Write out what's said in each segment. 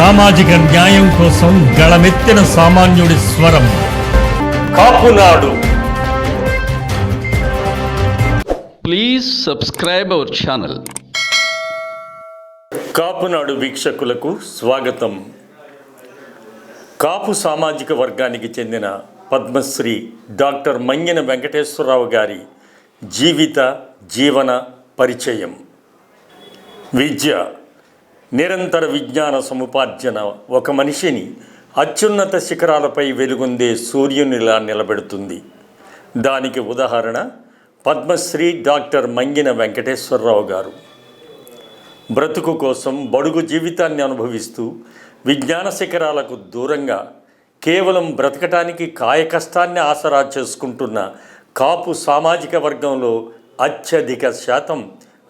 సామాజిక న్యాయం కోసం గళమెత్తిన సామాన్యుడి స్వరం Kapunadu. Please subscribe our channel. Kapunadu వీక్షకులకు స్వాగతం. కాపు సామాజిక వర్గానికి చెందిన పద్మశ్రీ డాక్టర్ మంగిన వెంకటేశ్వరరావు గారి జీవన పరిచయం. విద్య, నిరంతర విజ్ఞాన సముపార్జన ఒక మనిషిని అత్యున్నత శిఖరాలపై వెలుగొందే సూర్యునిలా నిలబెడుతుంది. దానికి ఉదాహరణ పద్మశ్రీ డాక్టర్ మంగిన వెంకటేశ్వరరావు గారు. బ్రతుకు కోసం బడుగు జీవితాన్ని అనుభవిస్తూ విజ్ఞాన శిఖరాలకు దూరంగా కేవలం బ్రతకటానికి కాయకష్టాన్ని ఆసరా చేసుకుంటున్న కాపు సామాజిక వర్గంలో అత్యధిక శాతం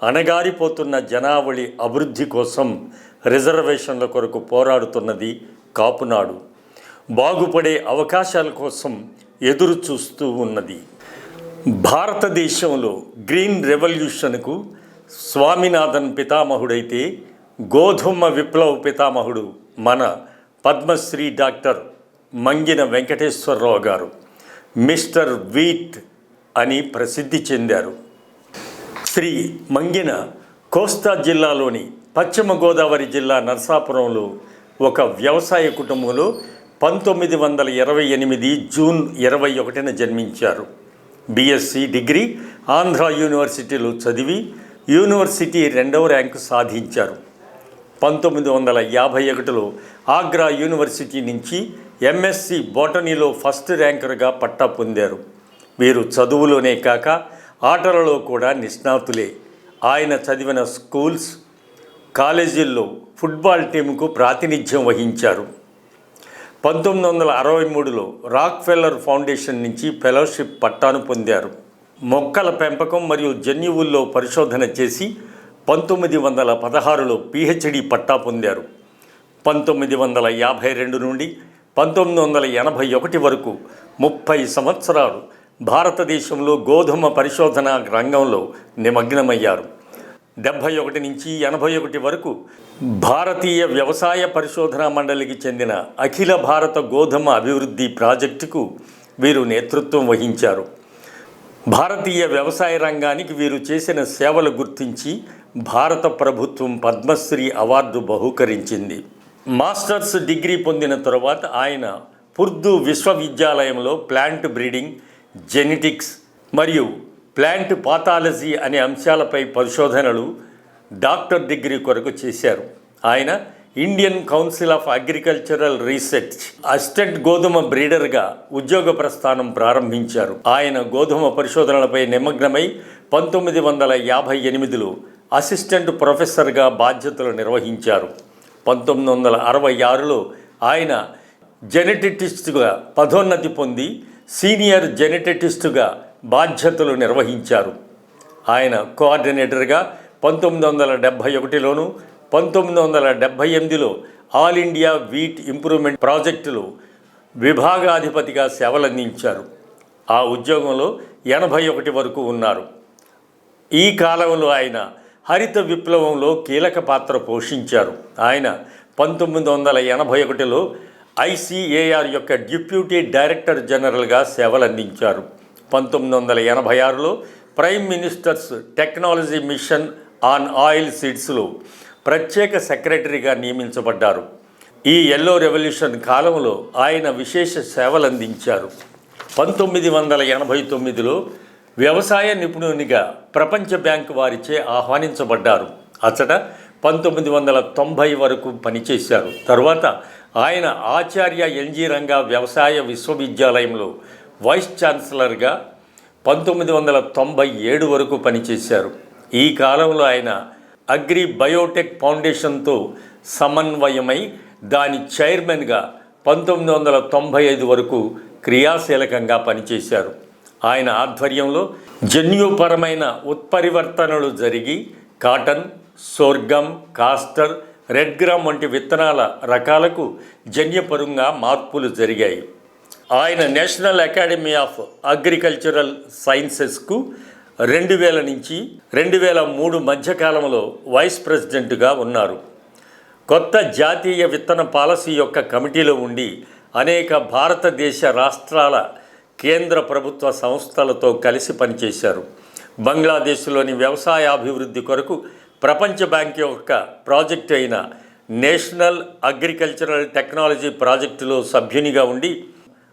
అణగారిపోతున్న జనావళి అభివృద్ధి కోసం రిజర్వేషన్ల కొరకు పోరాడుతున్నది కాపునాడు. బాగుపడే అవకాశాల కోసం ఎదురు చూస్తూ ఉన్నది. భారతదేశంలో గ్రీన్ రెవల్యూషన్కు స్వామినాథన్ పితామహుడైతే గోధుమ విప్లవ పితామహుడు మన పద్మశ్రీ డాక్టర్ మంగిన వెంకటేశ్వరరావు గారు. మిస్టర్ వీట్ అని ప్రసిద్ధి చెందారు. శ్రీ మంగిన కోస్తా జిల్లాలోని పశ్చిమ గోదావరి జిల్లా నరసాపురంలో ఒక వ్యవసాయ కుటుంబంలో 1928 జూన్ 21న జన్మించారు. బిఎస్సి డిగ్రీ ఆంధ్ర యూనివర్సిటీలో చదివి యూనివర్సిటీ 2వ ర్యాంకు సాధించారు. 1951లో ఆగ్రా యూనివర్సిటీ నుంచి ఎంఎస్సి బోటనీలో ఫస్ట్ ర్యాంకర్గా పట్టా పొందారు. వీరు చదువులోనే కాక ఆటలలో కూడా నిష్ణాతులే. ఆయన చదివిన స్కూల్స్, కాలేజీల్లో ఫుట్బాల్ టీముకు ప్రాతినిధ్యం వహించారు. 1963లో రాక్ఫెల్లర్ ఫౌండేషన్ నుంచి ఫెలోషిప్ పట్టాను పొందారు. మొక్కల పెంపకం మరియు జన్యువుల్లో పరిశోధన చేసి 1916లో పిహెచ్డి పట్టా పొందారు. 1952 నుండి 1981 వరకు 30 సంవత్సరాలు భారతదేశంలో గోధుమ పరిశోధన రంగంలో నిమగ్నమయ్యారు. 71 నుంచి 81 వరకు భారతీయ వ్యవసాయ పరిశోధనా మండలికి చెందిన అఖిల భారత గోధుమ అభివృద్ధి ప్రాజెక్టుకు వీరు నేతృత్వం వహించారు. భారతీయ వ్యవసాయ రంగానికి వీరు చేసిన సేవలు గుర్తించి భారత ప్రభుత్వం పద్మశ్రీ అవార్డు బహూకరించింది. మాస్టర్స్ డిగ్రీ పొందిన తరువాత ఆయన ఉర్దూ విశ్వవిద్యాలయంలో ప్లాంట్ బ్రీడింగ్, జెనెటిక్స్ మరియు ప్లాంట్ పాథాలజీ అనే అంశాలపై పరిశోధనలు డాక్టర్ డిగ్రీ కొరకు చేశారు. ఆయన Indian council of agricultural research assistant గోధుమ బ్రీడర్గా ఉద్యోగ ప్రస్థానం ప్రారంభించారు. ఆయన గోధుమ పరిశోధనలపై నిమగ్నమై 1958లో అసిస్టెంట్ ప్రొఫెసర్గా బాధ్యతలు నిర్వహించారు. 1966లో ఆయన జెనెటిస్ట్గా పదోన్నతి పొంది సీనియర్ జెనెటిస్టుగా బాధ్యతలు నిర్వహించారు. ఆయన కోఆర్డినేటర్గా 1971లోను 1978లో ఆల్ ఇండియా వీట్ ఇంప్రూవ్మెంట్ ప్రాజెక్టులో విభాగాధిపతిగా సేవలందించారు. ఆ ఉద్యోగంలో 81 వరకు ఉన్నారు. ఈ కాలంలో ఆయన హరిత విప్లవంలో కీలక పాత్ర పోషించారు. ఆయన 1981లో ఐసిఏఆర్ యొక్క డిప్యూటీ డైరెక్టర్ జనరల్గా సేవలందించారు. 1986లో prime ministers technology mission on oil సీడ్స్లో ప్రత్యేక సెక్రటరీగా నియమించబడ్డారు. ఈ ఎల్లో రెవల్యూషన్ కాలంలో ఆయన విశేష సేవలందించారు. 1989లో వ్యవసాయ నిపుణునిగా ప్రపంచ బ్యాంకు వారిచే ఆహ్వానించబడ్డారు. అచ్చట 1990 వరకు పనిచేశారు. తరువాత ఆయన ఆచార్య ఎన్జీ రంగా వ్యవసాయ విశ్వవిద్యాలయంలో వైస్ ఛాన్సలర్గా 1997 వరకు పనిచేశారు. ఈ కాలంలో ఆయన అగ్రి బయోటెక్ ఫౌండేషన్తో సమన్వయమై దాని చైర్మన్గా 1995 వరకు క్రియాశీలకంగా పనిచేశారు. ఆయన ఆధ్వర్యంలో జన్యుపరమైన ఉత్పరివర్తనలు జరిగి cotton, sorghum, castor, red gram వంటి విత్తనాల రకాలకు జన్యుపరంగా మార్పులు జరిగాయి. ఆయన నేషనల్ అకాడమీ ఆఫ్ అగ్రికల్చరల్ సైన్సెస్కు 2000 నుంచి 2003 మధ్యకాలంలో వైస్ ప్రెసిడెంట్గా ఉన్నారు. కొత్త జాతీయ విత్తన పాలసీ యొక్క కమిటీలో ఉండి అనేక భారతదేశ రాష్ట్రాల కేంద్ర ప్రభుత్వ సంస్థలతో కలిసి పనిచేశారు. బంగ్లాదేశ్లోని వ్యవసాయ అభివృద్ధి కొరకు ప్రపంచ బ్యాంక్ యొక్క ప్రాజెక్టు అయిన నేషనల్ అగ్రికల్చరల్ టెక్నాలజీ ప్రాజెక్టులో సభ్యునిగా ఉండి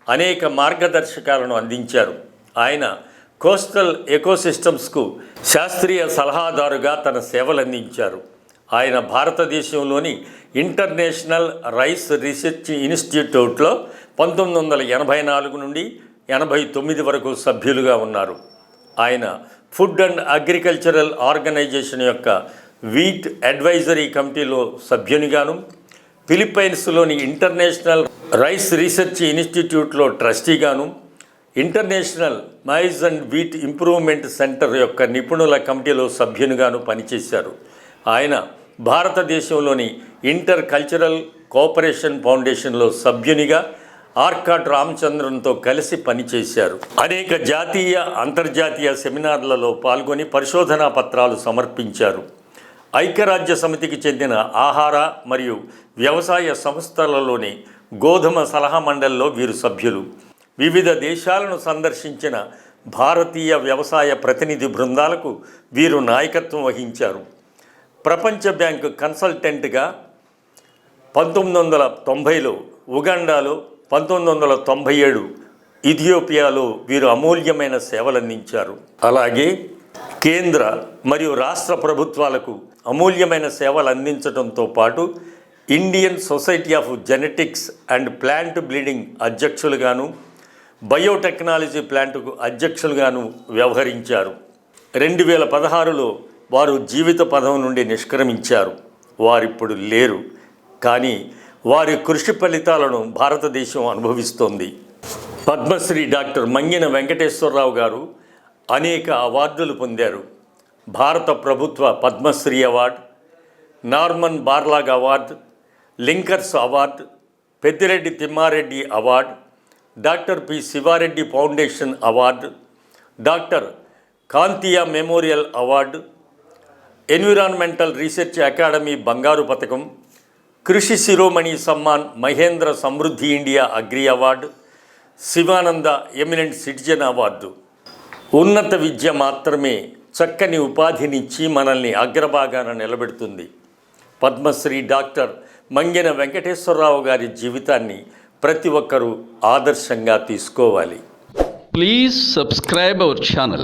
అనేక మార్గదర్శకాలను అందించారు. ఆయన కోస్టల్ ఎకోసిస్టమ్స్కు శాస్త్రీయ సలహాదారుగా తన సేవలు అందించారు. ఆయన భారతదేశంలోని ఇంటర్నేషనల్ రైస్ రీసెర్చ్ ఇన్స్టిట్యూట్లో 1984 నుండి 89 వరకు సభ్యులుగా ఉన్నారు. ఆయన ఫుడ్ అండ్ అగ్రికల్చరల్ ఆర్గనైజేషన్ యొక్క వీట్ అడ్వైజరీ కమిటీలో సభ్యునిగాను, ఫిలిప్పైన్స్లోని ఇంటర్నేషనల్ రైస్ రీసెర్చ్ ఇన్స్టిట్యూట్లో ట్రస్టీగాను, international maize and wheat improvement centre యొక్క నిపుణుల కమిటీలో సభ్యునిగాను పనిచేశారు. ఆయన భారతదేశంలోని ఇంటర్ కల్చరల్ కోఆపరేషన్ ఫౌండేషన్లో సభ్యునిగా ఆర్కాట్ రామచంద్రన్తో కలిసి పనిచేశారు. అనేక జాతీయ అంతర్జాతీయ సెమినార్లలో పాల్గొని పరిశోధనా పత్రాలు సమర్పించారు. ఐక్యరాజ్య సమితికి చెందిన ఆహార మరియు వ్యవసాయ సంస్థలలోని గోధుమ సలహా మండలిలో వీరు సభ్యులు. వివిధ దేశాలను సందర్శించిన భారతీయ వ్యవసాయ ప్రతినిధి బృందాలకు వీరు నాయకత్వం వహించారు. ప్రపంచ బ్యాంకు కన్సల్టెంట్గా 1990లో ఉగాండాలో, 1997 ఇథియోపియాలో వీరు అమూల్యమైన సేవలందించారు. అలాగే కేంద్ర మరియు రాష్ట్ర ప్రభుత్వాలకు అమూల్యమైన సేవలు అందించడంతో పాటు Indian society of genetics and plant breeding అధ్యక్షులుగాను, బయోటెక్నాలజీ ప్లాంట్కు అధ్యక్షులుగాను వ్యవహరించారు. 2016లో వారు జీవిత పదం నుండి నిష్క్రమించారు. వారిప్పుడు లేరు, కానీ వారి కృషి ఫలితాలను భారతదేశం అనుభవిస్తోంది. పద్మశ్రీ డాక్టర్ మంగిన వెంకటేశ్వరరావు గారు అనేక అవార్డులు పొందారు. భారత ప్రభుత్వ Padmashri award, Norman Borlaug award, లింకర్స్ award, Peddireddy Thimmareddy award, doctor P Siva Reddy foundation award, doctor Kanthaiah memorial award, environmental research academy బంగారు పథకం, Krishi Shiromani Samman Mahindra Samriddhi India agri award, Sivananda eminent citizen award. ఉన్నత విద్య మాత్రమే చక్కని ఉపాధినిచ్చి మనల్ని అగ్రభాగాన నిలబెడుతుంది. పద్మశ్రీ డాక్టర్ మంగిన వెంకటేశ్వరరావు గారి జీవితాన్ని ప్రతి ఒక్కరూ ఆదర్శంగా తీసుకోవాలి. Please subscribe our channel.